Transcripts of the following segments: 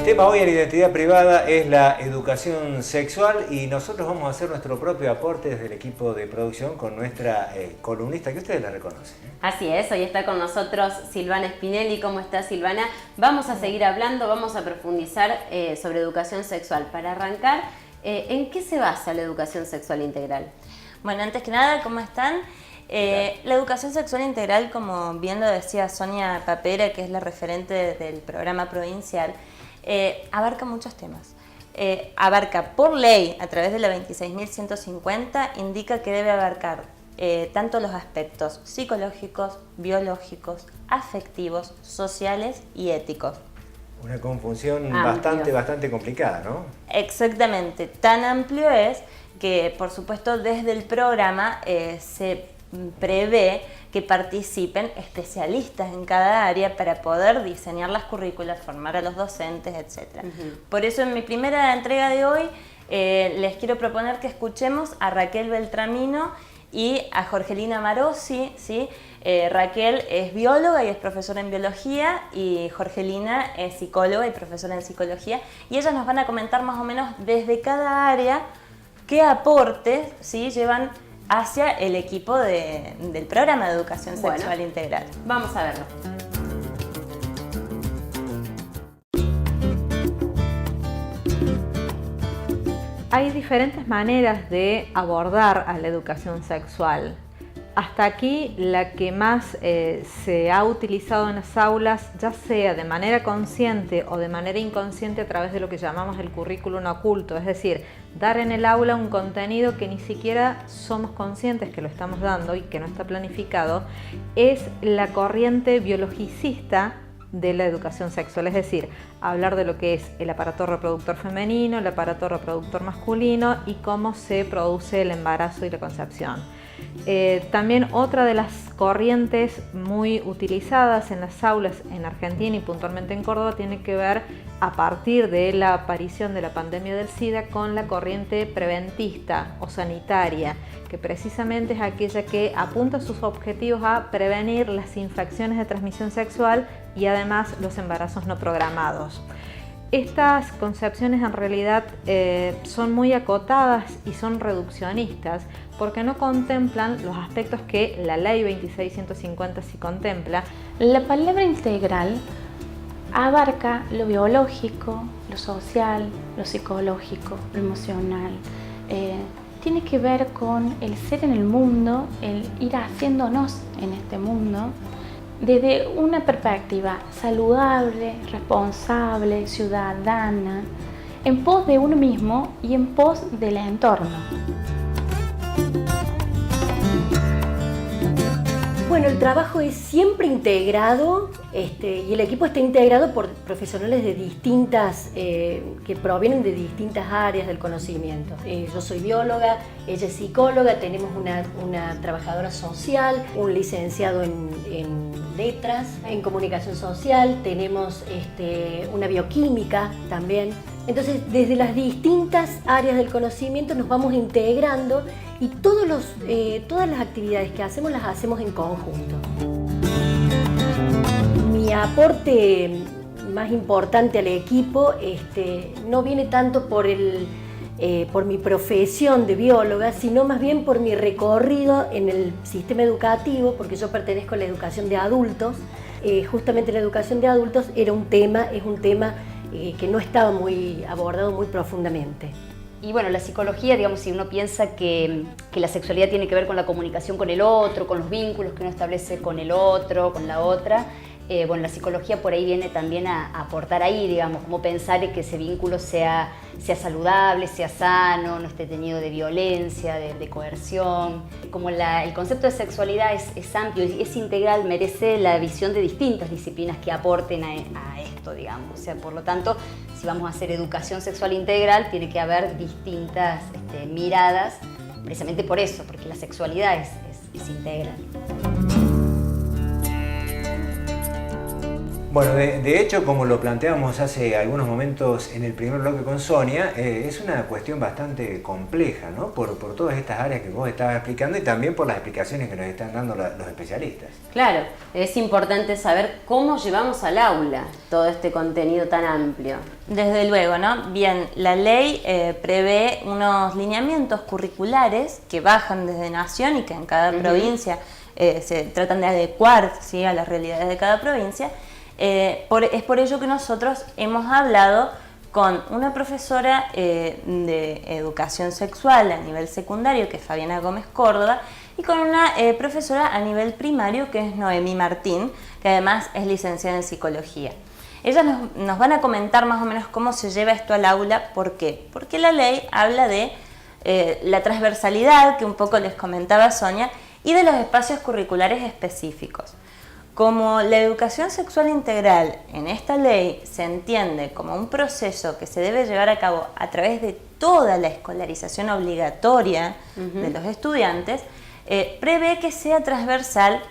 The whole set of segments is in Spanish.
El tema hoy en Identidad Privada es la educación sexual y nosotros vamos a hacer nuestro propio aporte desde el equipo de producción con nuestra columnista, que ustedes la reconocen. Así es, hoy está con nosotros Silvana Spinelli. ¿Cómo está, Silvana? Vamos a seguir hablando, vamos a profundizar sobre educación sexual. Para arrancar, ¿en qué se basa la educación sexual integral? Bueno, antes que nada, ¿cómo están? La educación sexual integral, como bien lo decía Sonia Papera, que es la referente del programa provincial, abarca muchos temas. Abarca por ley, a través de la 26.150, indica que debe abarcar tanto los aspectos psicológicos, biológicos, afectivos, sociales y éticos. Una confusión bastante complicada, ¿no? Exactamente, tan amplio es que, por supuesto, desde el programa se prevé que participen especialistas en cada área para poder diseñar las currículas, formar a los docentes, etc. Por eso, en mi primera entrega de hoy, les quiero proponer que escuchemos a Raquel Beltramino y a Jorgelina Marossi, ¿sí? Raquel es bióloga y es profesora en biología, y Jorgelina es psicóloga y profesora en psicología, y ellas nos van a comentar más o menos desde cada área qué aportes, ¿sí?, llevan hacia el equipo del programa de educación sexual integral. Vamos a verlo. Hay diferentes maneras de abordar a la educación sexual. Hasta aquí, la que más se ha utilizado en las aulas, ya sea de manera consciente o de manera inconsciente a través de lo que llamamos el currículum oculto, es decir, dar en el aula un contenido que ni siquiera somos conscientes que lo estamos dando y que no está planificado, es la corriente biologicista de la educación sexual, es decir, hablar de lo que es el aparato reproductor femenino, el aparato reproductor masculino y cómo se produce el embarazo y la concepción. También otra de las corrientes muy utilizadas en las aulas en Argentina y puntualmente en Córdoba tiene que ver, a partir de la aparición de la pandemia del SIDA, con la corriente preventista o sanitaria, que precisamente es aquella que apunta sus objetivos a prevenir las infecciones de transmisión sexual y además los embarazos no programados. Estas concepciones en realidad son muy acotadas y son reduccionistas porque no contemplan los aspectos que la ley 26.150 sí contempla. La palabra integral abarca lo biológico, lo social, lo psicológico, lo emocional. Tiene que ver con el ser en el mundo, el ir haciéndonos en este mundo, desde una perspectiva saludable, responsable, ciudadana, en pos de uno mismo y en pos del entorno. Bueno, el trabajo es siempre integrado y el equipo está integrado por profesionales de distintas, que provienen de distintas áreas del conocimiento. Yo soy bióloga, ella es psicóloga, tenemos una trabajadora social, un licenciado en letras, en comunicación social, tenemos una bioquímica también. Entonces, desde las distintas áreas del conocimiento nos vamos integrando y todas las actividades que hacemos las hacemos en conjunto. Mi aporte más importante al equipo no viene tanto por mi profesión de bióloga, sino más bien por mi recorrido en el sistema educativo, porque yo pertenezco a la educación de adultos. Justamente la educación de adultos es un tema que no estaba muy abordado muy profundamente. Y bueno, la psicología, digamos, si uno piensa que la sexualidad tiene que ver con la comunicación con el otro, con los vínculos que uno establece con el otro, con la otra, bueno, la psicología por ahí viene también a aportar ahí, digamos, cómo pensar que ese vínculo sea saludable, sea sano, no esté teñido de violencia, de coerción. Como el concepto de sexualidad es amplio y es integral, merece la visión de distintas disciplinas que aporten a esto, digamos. O sea, por lo tanto, si vamos a hacer educación sexual integral, tiene que haber distintas miradas, precisamente por eso, porque la sexualidad es integral. Bueno, de hecho, como lo planteamos hace algunos momentos en el primer bloque con Sonia, es una cuestión bastante compleja, ¿no? Por todas estas áreas que vos estabas explicando y también por las explicaciones que nos están dando los especialistas. Claro, es importante saber cómo llevamos al aula todo este contenido tan amplio. Desde luego, ¿no? Bien, la ley prevé unos lineamientos curriculares que bajan desde Nación y que en cada provincia se tratan de adecuar, ¿sí?, a las realidades de cada provincia. Es por ello que nosotros hemos hablado con una profesora de educación sexual a nivel secundario, que es Fabiana Gómez Córdoba, y con una profesora a nivel primario, que es Noemí Martín, que además es licenciada en psicología. Ellas nos van a comentar más o menos cómo se lleva esto al aula. ¿Por qué? Porque la ley habla de la transversalidad, que un poco les comentaba Sonia, y de los espacios curriculares específicos. Como la educación sexual integral en esta ley se entiende como un proceso que se debe llevar a cabo a través de toda la escolarización obligatoria de los estudiantes, prevé que sea transversal,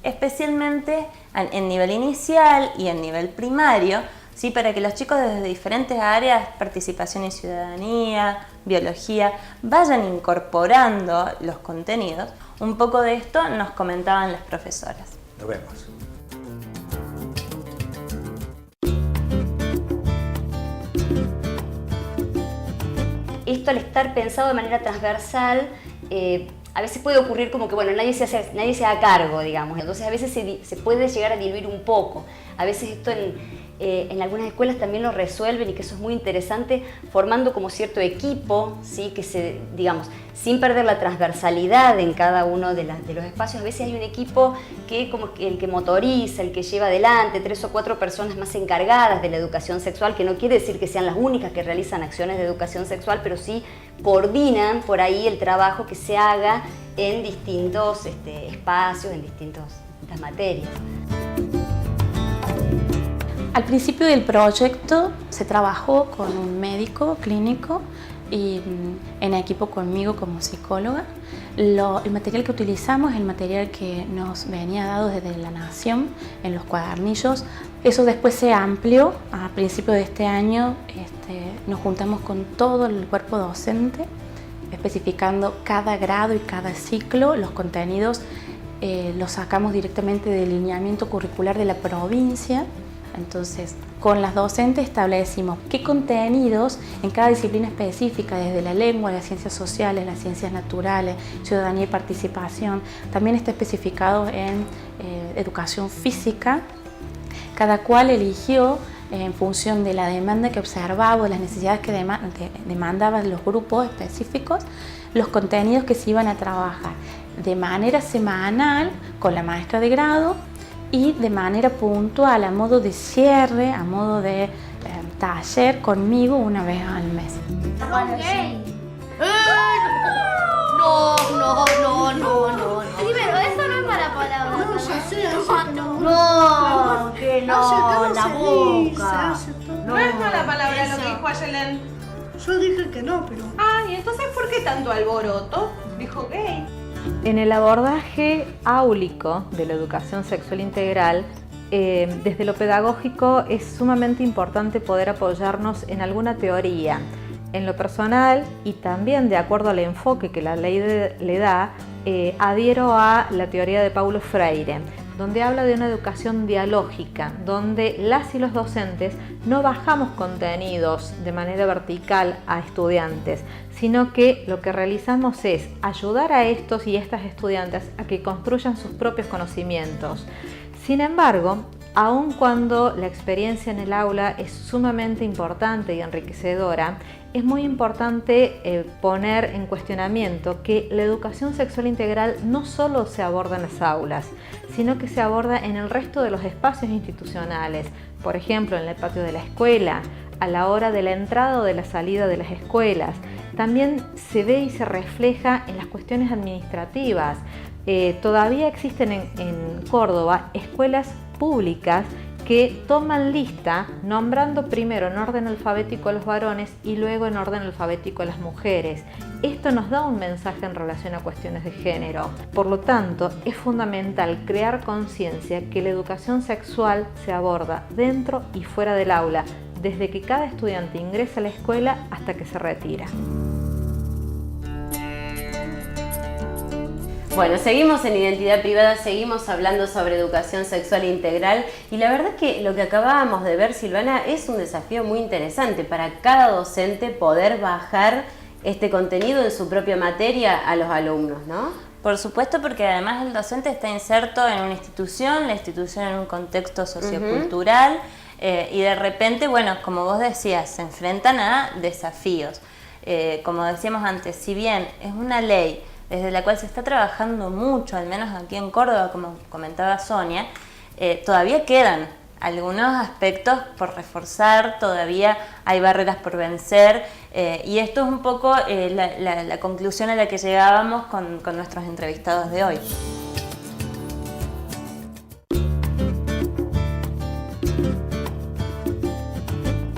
especialmente en nivel inicial y en nivel primario, ¿sí?, para que los chicos desde diferentes áreas, participación y ciudadanía, biología, vayan incorporando los contenidos. Un poco de esto nos comentaban las profesoras. Nos vemos. Esto, al estar pensado de manera transversal, a veces puede ocurrir como que, bueno, nadie se haga cargo, digamos. Entonces a veces se puede llegar a diluir un poco. A veces esto en algunas escuelas también lo resuelven, y que eso es muy interesante, formando como cierto equipo, ¿sí?, que digamos, sin perder la transversalidad en cada uno de los espacios. A veces hay un equipo que como el que motoriza, el que lleva adelante, 3 o 4 personas más encargadas de la educación sexual, que no quiere decir que sean las únicas que realizan acciones de educación sexual, pero sí coordinan por ahí el trabajo que se haga en distintos espacios, en distintas materias. Al principio del proyecto se trabajó con un médico clínico y en equipo conmigo como psicóloga. El material que utilizamos es el material que nos venía dado desde la Nación en los cuadernillos. Eso después se amplió. A principios de este año nos juntamos con todo el cuerpo docente, especificando cada grado y cada ciclo. Los contenidos los sacamos directamente del lineamiento curricular de la provincia. Entonces, con las docentes establecimos qué contenidos en cada disciplina específica, desde la lengua, las ciencias sociales, las ciencias naturales, ciudadanía y participación. También está especificado en educación física. Cada cual eligió, en función de la demanda que observaba o de las necesidades que demandaban los grupos específicos, los contenidos que se iban a trabajar de manera semanal con la maestra de grado, y de manera puntual, a modo de cierre, a modo de taller conmigo una vez al mes. No. Primero, eso no es mala palabra. No, que no, la boca. No es mala palabra lo que dijo Ayelen. Yo dije que no, pero... ¿Y entonces por qué tanto alboroto? Dijo gay. En el abordaje áulico de la educación sexual integral, desde lo pedagógico es sumamente importante poder apoyarnos en alguna teoría. En lo personal, y también de acuerdo al enfoque que la ley le da, adhiero a la teoría de Paulo Freire, donde habla de una educación dialógica, donde las y los docentes no bajamos contenidos de manera vertical a estudiantes, sino que lo que realizamos es ayudar a estos y estas estudiantes a que construyan sus propios conocimientos. Sin embargo, aun cuando la experiencia en el aula es sumamente importante y enriquecedora, es muy importante poner en cuestionamiento que la educación sexual integral no solo se aborda en las aulas, sino que se aborda en el resto de los espacios institucionales, por ejemplo, en el patio de la escuela, a la hora de la entrada o de la salida de las escuelas. También se ve y se refleja en las cuestiones administrativas. Todavía existen en Córdoba escuelas públicas que toman lista nombrando primero en orden alfabético a los varones y luego en orden alfabético a las mujeres. Esto nos da un mensaje en relación a cuestiones de género. Por lo tanto, es fundamental crear conciencia que la educación sexual se aborda dentro y fuera del aula, desde que cada estudiante ingresa a la escuela hasta que se retira. Bueno, seguimos en Identidad Privada, seguimos hablando sobre educación sexual integral y la verdad que lo que acabábamos de ver, Silvana, es un desafío muy interesante para cada docente poder bajar este contenido en su propia materia a los alumnos, ¿no? Por supuesto, porque además el docente está inserto en una institución, la institución en un contexto sociocultural y de repente, bueno, como vos decías, se enfrentan a desafíos. Como decíamos antes, si bien es una ley desde la cual se está trabajando mucho, al menos aquí en Córdoba, como comentaba Sonia, todavía quedan algunos aspectos por reforzar, todavía hay barreras por vencer, y esto es un poco la conclusión a la que llegábamos con nuestros entrevistados de hoy.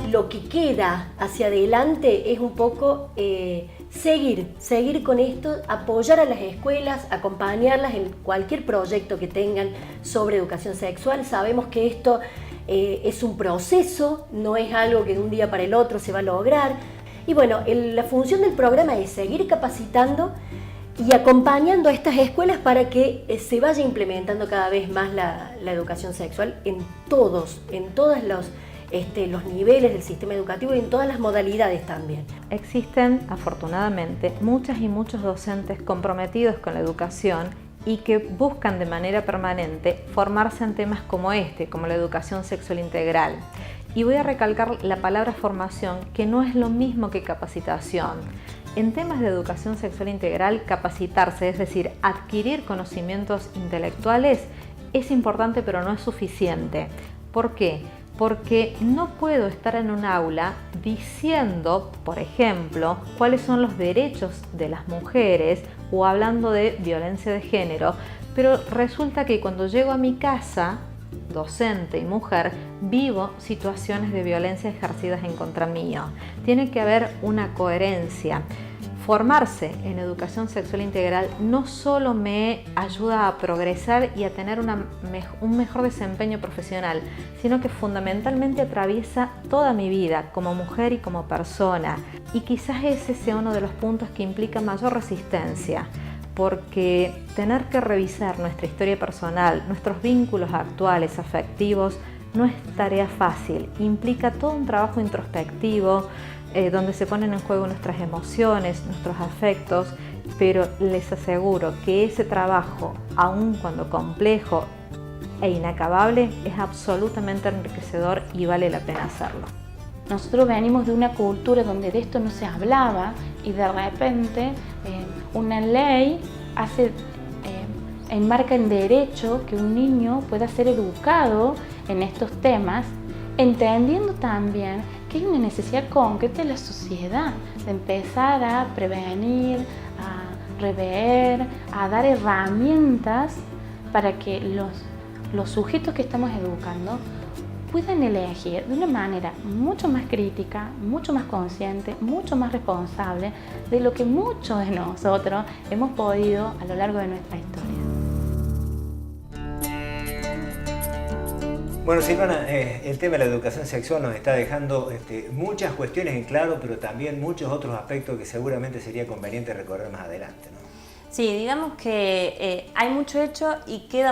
Lo que queda hacia adelante es un poco seguir con esto, apoyar a las escuelas, acompañarlas en cualquier proyecto que tengan sobre educación sexual. Sabemos que esto es un proceso, no es algo que de un día para el otro se va a lograr. Y bueno, la función del programa es seguir capacitando y acompañando a estas escuelas para que se vaya implementando cada vez más la educación sexual en todos los niveles del sistema educativo y en todas las modalidades también. Existen, afortunadamente, muchas y muchos docentes comprometidos con la educación y que buscan de manera permanente formarse en temas como como la educación sexual integral. Y voy a recalcar la palabra formación, que no es lo mismo que capacitación. En temas de educación sexual integral, capacitarse, es decir, adquirir conocimientos intelectuales, es importante pero no es suficiente. ¿Por qué? Porque no puedo estar en un aula diciendo, por ejemplo, cuáles son los derechos de las mujeres o hablando de violencia de género, pero resulta que cuando llego a mi casa, docente y mujer, vivo situaciones de violencia ejercidas en contra mío. Tiene que haber una coherencia. Formarse en educación sexual integral no solo me ayuda a progresar y a tener un mejor desempeño profesional, sino que fundamentalmente atraviesa toda mi vida como mujer y como persona. Y quizás ese sea uno de los puntos que implica mayor resistencia, porque tener que revisar nuestra historia personal, nuestros vínculos actuales, afectivos, no es tarea fácil. Implica todo un trabajo introspectivo, donde se ponen en juego nuestras emociones, nuestros afectos, pero les aseguro que ese trabajo, aun cuando complejo e inacabable, es absolutamente enriquecedor y vale la pena hacerlo. Nosotros venimos de una cultura donde de esto no se hablaba y de repente una ley enmarca en derecho que un niño pueda ser educado en estos temas, entendiendo también que hay una necesidad concreta de la sociedad de empezar a prevenir, a rever, a dar herramientas para que los sujetos que estamos educando puedan elegir de una manera mucho más crítica, mucho más consciente, mucho más responsable de lo que muchos de nosotros hemos podido a lo largo de nuestra historia. Bueno, Silvana, el tema de la educación sexual nos está dejando muchas cuestiones en claro, pero también muchos otros aspectos que seguramente sería conveniente recorrer más adelante, ¿no? Sí, digamos que hay mucho hecho y queda